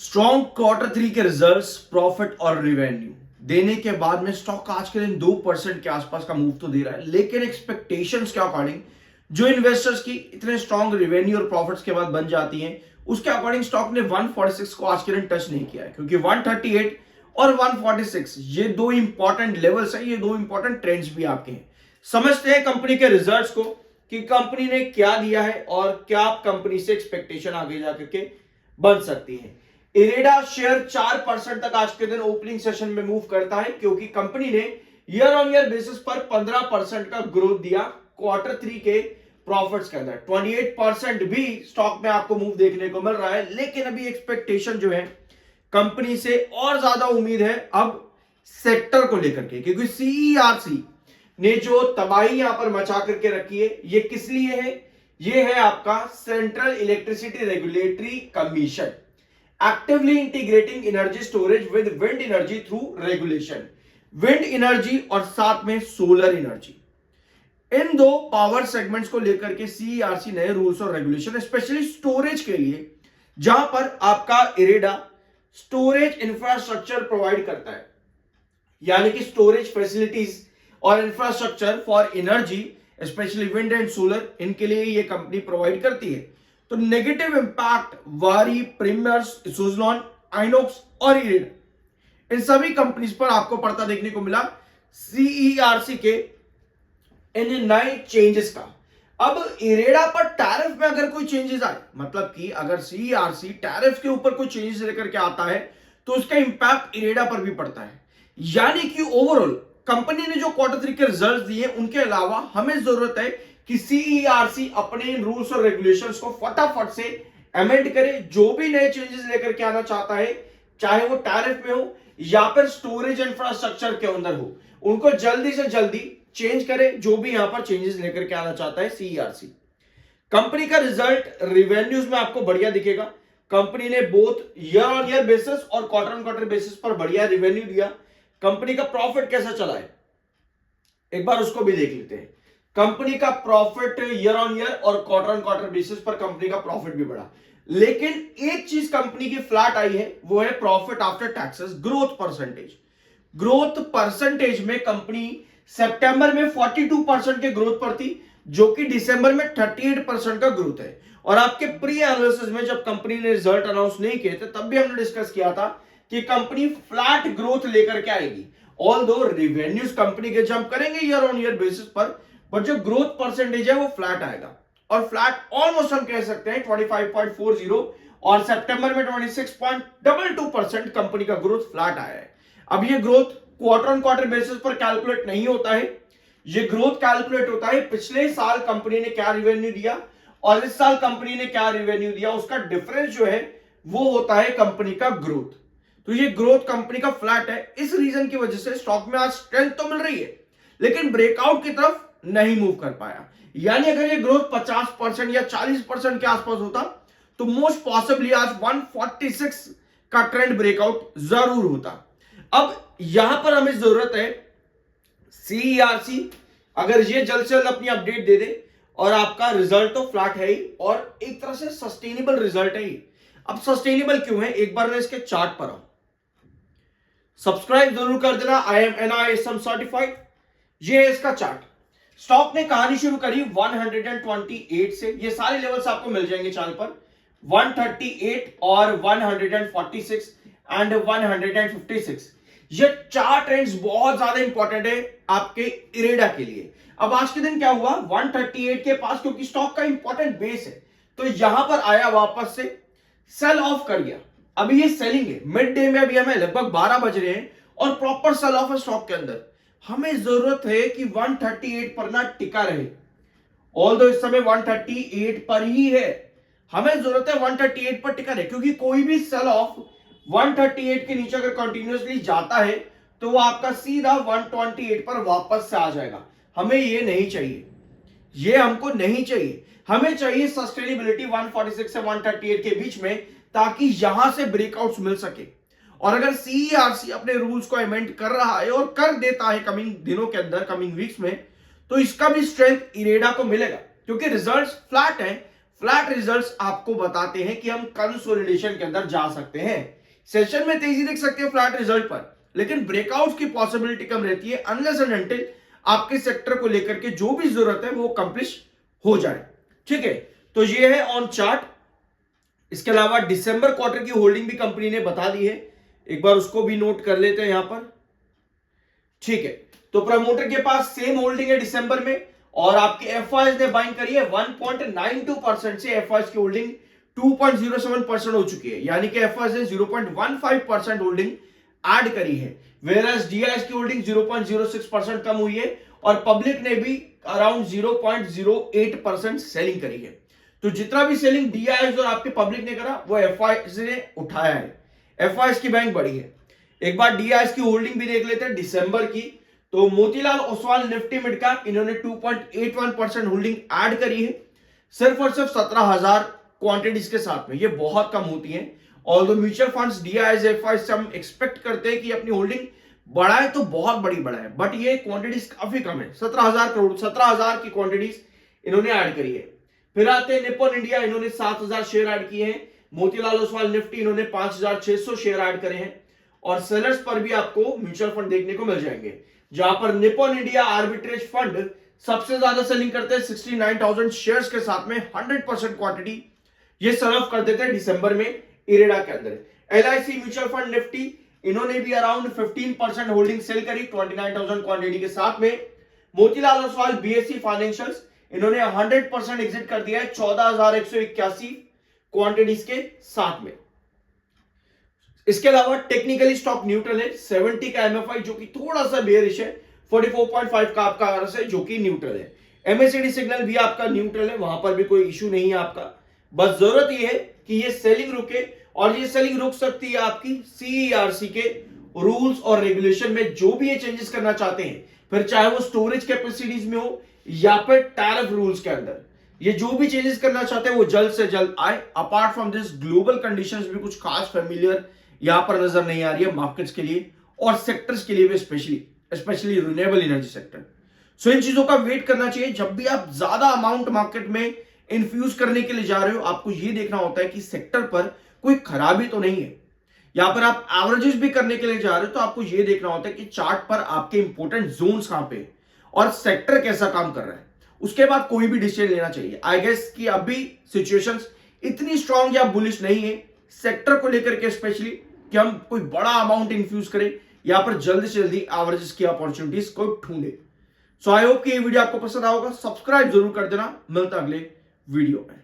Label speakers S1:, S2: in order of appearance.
S1: Strong quarter three के results, profit और revenue देने के बाद में स्टॉक आज के दिन 2% के आसपास का मूव तो दे रहा है, लेकिन एक्सपेक्टेशंस के अकॉर्डिंग जो इन्वेस्टर्स की इतने स्ट्रॉन्ग रिवेन्यू और प्रॉफिट्स के बाद बन जाती हैं, उसके अकॉर्डिंग स्टॉक ने 146 को आज के दिन टच नहीं किया है, क्योंकि 138 और 146 ये दो इंपॉर्टेंट लेवल्स है, ये दो इंपॉर्टेंट ट्रेंड्स भी आपके हैं। समझते हैं कंपनी के रिजल्ट्स को कि कंपनी ने क्या दिया है और क्या कंपनी से एक्सपेक्टेशन आगे जाकर के बन सकती है। इरेडा शेयर 4% तक आज के दिन ओपनिंग सेशन में मूव करता है, क्योंकि कंपनी ने ईयर ऑन ईयर बेसिस पर 15% का ग्रोथ दिया क्वार्टर थ्री के प्रॉफिट्स के अंदर। 28% भी स्टॉक में आपको मूव देखने को मिल रहा है, लेकिन अभी एक्सपेक्टेशन जो है कंपनी से और ज्यादा उम्मीद है अब सेक्टर को लेकर के, क्योंकि सीईआरसी ने जो तबाही यहां पर मचा करके रखी है, ये किस लिए है? ये है आपका central electricity regulatory commission actively integrating energy storage with wind energy through regulation. Wind energy और साथ में सोलर एनर्जी, इन दो पावर सेगमेंट्स को लेकर के सीईआरसी नए रूल्स और रेगुलेशन स्पेशली स्टोरेज के लिए, जहां पर आपका इरेडा स्टोरेज इंफ्रास्ट्रक्चर प्रोवाइड करता है, यानी कि स्टोरेज फैसिलिटीज और infrastructure for energy specially wind and solar, इनके लिए ये कंपनी प्रोवाइड करती है। तो नेगेटिव इंपैक्ट वारी, प्रीमियर्स, सुजलॉन, आइनॉक्स और इरेडा, इन सभी कंपनीज पर आपको पड़ता देखने को मिला सीईआरसी के इन नए चेंजेस का। अब इरेडा पर टैरिफ में अगर कोई चेंजेस आए, मतलब कि अगर सीईआरसी टैरिफ के ऊपर कोई चेंजेस लेकर के आता है, तो उसका इंपैक्ट इरेडा पर भी पड़ता है। यानी कि ओवरऑल कंपनी ने जो क्वार्टर थ्री के रिजल्ट्स दिए, उनके अलावा हमें जरूरत है कि सीईआरसी अपने इन रूल्स और रेगुलेशंस को फटाफट से अमेंड करे। जो भी नए चेंजेस लेकर के आना चाहता है, चाहे वो टैरिफ में हो या फिर स्टोरेज इंफ्रास्ट्रक्चर के अंदर हो, उनको जल्दी से जल्दी चेंज करे, जो भी यहां पर चेंजेस लेकर के आना चाहता है सीईआरसी। कंपनी का रिजल्ट रिवेन्यूज में आपको बढ़िया दिखेगा। कंपनी ने both year on year basis और क्वार्टर ऑन क्वार्टर बेसिस पर बढ़िया रिवेन्यू दिया। कंपनी का प्रॉफिट कैसा चला है, एक बार उसको भी देख लेते हैं। कंपनी का प्रॉफिट ईयर ऑन ईयर और क्वार्टर ऑन क्वार्टर बेसिस पर कंपनी का प्रॉफिट भी बढ़ा, लेकिन एक चीज कंपनी की फ्लैट आई है, वो है profit after taxes growth percentage. Growth percentage में कंपनी सितंबर में 42% के ग्रोथ पर थी, जो कि दिसंबर में 38% का ग्रोथ है। और आपके प्री एनालिसिस में जब कंपनी ने रिजल्ट अनाउंस नहीं किए थे, तब भी हमने डिस्कस किया था कि कंपनी फ्लैट ग्रोथ लेकर के आएगी। ऑल्दो रिवेन्यूज कंपनी के जंप करेंगे ईयर ऑन ईयर बेसिस पर, बट जो ग्रोथ परसेंटेज है वो फ्लैट आएगा। और फ्लैट ऑलमोस्ट हम कह सकते हैं 25.40, और सितंबर में 26.22% कंपनी का ग्रोथ फ्लैट आया है। अब ये growth quarter on quarter basis पर कैलकुलेट नहीं होता है, ये ग्रोथ कैलकुलेट होता है पिछले साल कंपनी ने क्या रिवेन्यू दिया और इस साल कंपनी ने क्या रिवेन्यू दिया, उसका डिफरेंस जो है वो होता है कंपनी का ग्रोथ। तो ये ग्रोथ कंपनी का फ्लैट है। इस रीजन की वजह से स्टॉक में आज स्ट्रेंथ तो मिल रही है, लेकिन ब्रेकआउट की तरफ नहीं मूव कर पाया। यानी अगर ये ग्रोथ 50% या 40% के आसपास होता, तो मोस्ट पॉसिबली आज 146 का ट्रेंड ब्रेकआउट जरूर होता। अब यहां पर हमें जरूरत है सीईआरसी अगर ये जल्द से जल्द अपनी अपडेट दे दे, और आपका रिजल्ट तो फ्लैट है ही और एक तरह से सस्टेनेबल रिजल्ट है ही। अब सस्टेनेबल क्यों है, एक बार मैं इसके चार्ट पर आऊं। सब्सक्राइब जरूर कर देना, आई एम NISM सर्टिफाइड। ये है इसका चार्ट। स्टॉक ने कहानी शुरू करी 128 से, ये सारे लेवल्स आपको मिल जाएंगे चैनल पर, 138 और 146 एंड 156। ये चार ट्रेंड्स बहुत ज्यादा इंपॉर्टेंट है आपके इरेडा के लिए। अब आज के दिन क्या हुआ, 138 के पास, क्योंकि स्टॉक का इंपॉर्टेंट बेस है, तो यहां पर आया, वापस से सेल ऑफ कर गया। अभी ये सेलिंग है, मिड डे में अभी हमें लगभग 12 बज रहे हैं और प्रॉपर सेल ऑफ है स्टॉक के अंदर। हमें जरूरत है कि 138 पर ना टिका रहे। ऑल्दो इस समय 138 पर ही है, हमें जरूरत है 138 पर टिका रहे, क्योंकि कोई भी सेल ऑफ 138 के नीचे अगर कंटिन्यूअसली जाता है, तो वो आपका सीधा 128 पर वापस से आ जाएगा। हमें ये नहीं चाहिए, ये हमको नहीं चाहिए। हमें चाहिए सस्टेनेबिलिटी 146 से 138 के बीच में, ताकि यहां से ब्रेकआउट्स मिल सके। और अगर सीईआरसी अपने रूल्स को अमेंड कर रहा है और कर देता है कमिंग दिनों के अंदर, कमिंग वीक्स में, तो इसका भी स्ट्रेंथ इरेडा को मिलेगा, क्योंकि रिजल्ट्स फ्लैट हैं। फ्लैट रिजल्ट्स आपको बताते हैं कि हम कंसोलिडेशन के अंदर जा सकते हैं। सेशन में तेजी देख सकते हैं फ्लैट रिजल्ट पर, लेकिन ब्रेकआउट की पॉसिबिलिटी कम रहती है अनलेस एंड अनटिल आपके सेक्टर को लेकर के जो भी जरूरत है वो कंप्लीट हो जाए। ठीक है, तो ये है ऑन चार्ट। इसके अलावा दिसंबर क्वार्टर की होल्डिंग भी कंपनी ने बता दी है, एक बार उसको भी नोट कर लेते हैं यहां पर। ठीक है, तो प्रमोटर के पास सेम होल्डिंग है दिसंबर में, और आपके एफआईएस ने बाइंग करी है 1.92% से एफआईएस की होल्डिंग 2.07% हो चुकी है, यानी कि एफआईएस ने 0.15% होल्डिंग ऐड करी है, वेयरएज डीआईएस की होल्डिंग 0.06% कम हुई है, और पब्लिक ने भी अराउंड 0.08% सेलिंग करी है। तो जितना भी सेलिंग डीआईएस और आपके पब्लिक ने करा वो एफआईएस ने उठाया है, एफआईएस की बैंक बढ़ी है। एक बार डीआईएस की होल्डिंग भी देख लेते हैं दिसंबर की। तो Motilal Oswal Nifty mid cap इन्होंने 2.81% होल्डिंग ऐड करी है, सिर्फ और सिर्फ 17,000 क्वांटिटीज के साथ में। ये बहुत कम होती है, और म्यूचुअल फंड्स डीआईएस एफआईएस से हम एक्सपेक्ट करते हैं कि अपनी होल्डिंग बढ़ाए तो बहुत बड़ी बढ़ाए, बट ये क्वांटिटीज काफी कम है। 17,000 करोड़ 17,000 की क्वांटिटीज इन्होंने ऐड करी है। फिर आते हैं निप्पॉन इंडिया, इन्होंने 7,000 शेयर ऐड किए हैं। मोतीलाल ओसवाल निफ्टी इन्होंने 5,600 शेयर ऐड करे हैं, और सेलर्स पर भी आपको म्यूचुअल फंड देखने को मिल जाएंगे, जहां पर निप्पॉन इंडिया आर्बिट्रेज फंड सबसे ज्यादा सेलिंग करते हैं 69,000 शेयर्स के साथ में 100% क्वांटिटी ये सर्व कर देते हैं दिसंबर में इरेडा के अंदर। एलआईसी म्यूचुअल फंड निफ्टी इन्होंने भी अराउंड 15% होल्डिंग सेल करी 29,000 क्वांटिटी के साथ में। मोतीलाल ओसवाल बीएससी फाइनेंशियल्स इन्होंने 100% एग्जिट कर दिया है 14,181 क्वांटिटीज के साथ में। इसके अलावा टेक्निकली स्टॉक न्यूट्रल है, 70 का एमएफआई जो कि थोड़ा सा बेयरिश है, 44.5 का आपका आरएस है जो कि न्यूट्रल है। एमएससीडी सिग्नल भी आपका न्यूट्रल है, वहां पर भी कोई इशू नहीं है आपका। बस जरूरत यह है कि ये सेलिंग रुके, और ये सेलिंग रुक सकती है आपकी सीईआरसी के रूल्स और रेगुलेशन में जो भी ये चेंजेस करना चाहते हैं, फिर चाहे वो स्टोरेज कैपेसिटीज में हो या फिर टैरिफ रूल्स के अंदर, ये जो भी चेंजेस करना चाहते हैं वो जल्द से जल्द आए। Apart from this global conditions भी कुछ खास फेमिलियर यहां पर नजर नहीं आ रही है मार्केट्स के लिए और सेक्टर्स के लिए भी, स्पेशली रिन्यूएबल एनर्जी सेक्टर। सो इन चीजों का वेट करना चाहिए। जब भी आप ज्यादा अमाउंट मार्केट में इन्फ्यूज करने के लिए जा रहे हो, आपको यह देखना होता है कि सेक्टर पर कोई खराबी तो नहीं है। यहां पर आप एवरेजेस भी करने के लिए जा रहे हो तो आपको यह देखना होता है कि चार्ट पर आपके इंपोर्टेंट जोन्स कहां पे और सेक्टर कैसा काम कर रहा है, उसके बाद कोई भी डिसीजन लेना चाहिए। आई गेस कि अभी सिचुएशंस इतनी स्ट्रांग या बुलिश नहीं है सेक्टर को लेकर के, स्पेशली कि हम कोई बड़ा अमाउंट इन्फ्यूज करें या पर जल्दी से जल्दी एवरेजेस की अपॉर्चुनिटीज को ढूंढे। सो आई होप कि ये वीडियो आपको पसंद आएगा, सब्सक्राइब जरूर कर देना। मिलता अगले वीडियो में।